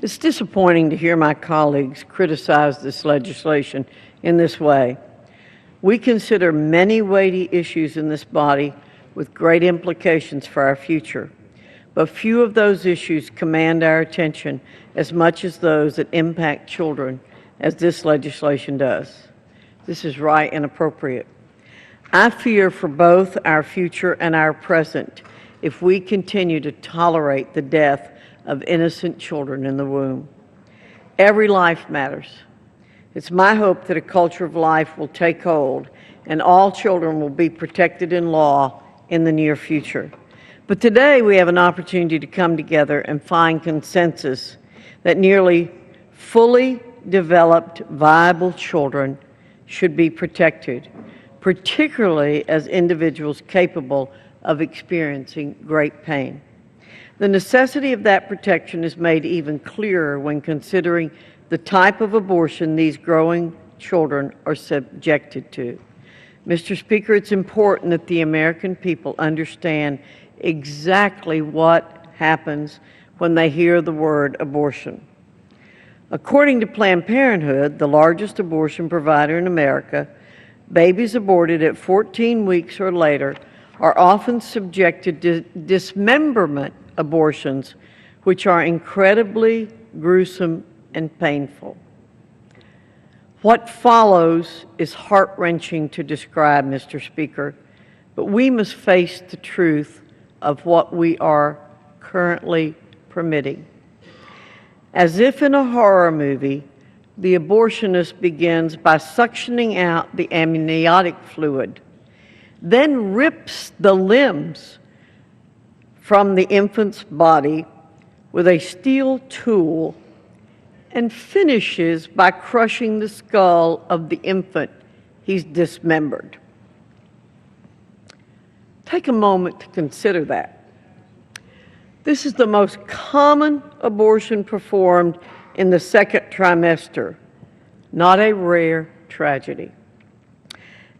It's disappointing to hear my colleagues criticize this legislation in this way. We consider many weighty issues in this body with great implications for our future, but few of those issues command our attention as much as those that impact children as this legislation does. This is right and appropriate. I fear for both our future and our present if we continue to tolerate the death of innocent children in the womb. Every life matters. It's my hope that a culture of life will take hold and all children will be protected in law in the near future. But today we have an opportunity to come together and find consensus that nearly fully developed, viable children should be protected, particularly as individuals capable of experiencing great pain. The necessity of that protection is made even clearer when considering the type of abortion these growing children are subjected to. Mr. Speaker, it's important that the American people understand exactly what happens when they hear the word abortion. According to Planned Parenthood, the largest abortion provider in America, babies aborted at 14 weeks or later are often subjected to dismemberment abortions, which are incredibly gruesome and painful. What follows is heart-wrenching to describe, Mr. Speaker, but we must face the truth of what we are currently permitting. As if in a horror movie, the abortionist begins by suctioning out the amniotic fluid, then rips the limbs from the infant's body with a steel tool and finishes by crushing the skull of the infant he's dismembered. Take a moment to consider that. This is the most common abortion performed in the second trimester, not a rare tragedy.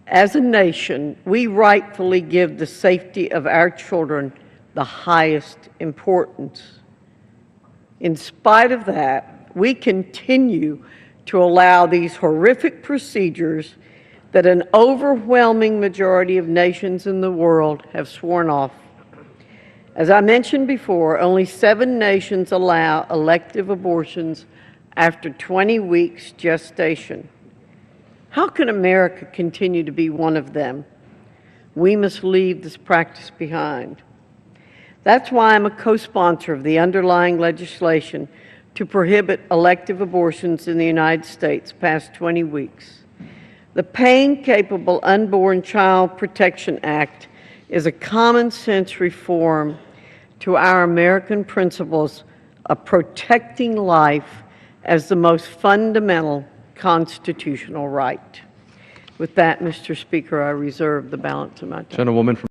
As a nation, we rightfully give the safety of our children the highest importance. In spite of that, we continue to allow these horrific procedures that an overwhelming majority of nations in the world have sworn off. As I mentioned before, only 7 nations allow elective abortions after 20 weeks gestation. How can America continue to be one of them? We must leave this practice behind. That's why I'm a co-sponsor of the underlying legislation to prohibit elective abortions in the United States past 20 weeks. The Pain-Capable Unborn Child Protection Act is a common-sense reform to our American principles of protecting life as the most fundamental constitutional right. With that, Mr. Speaker, I reserve the balance of my time. Gentlewoman from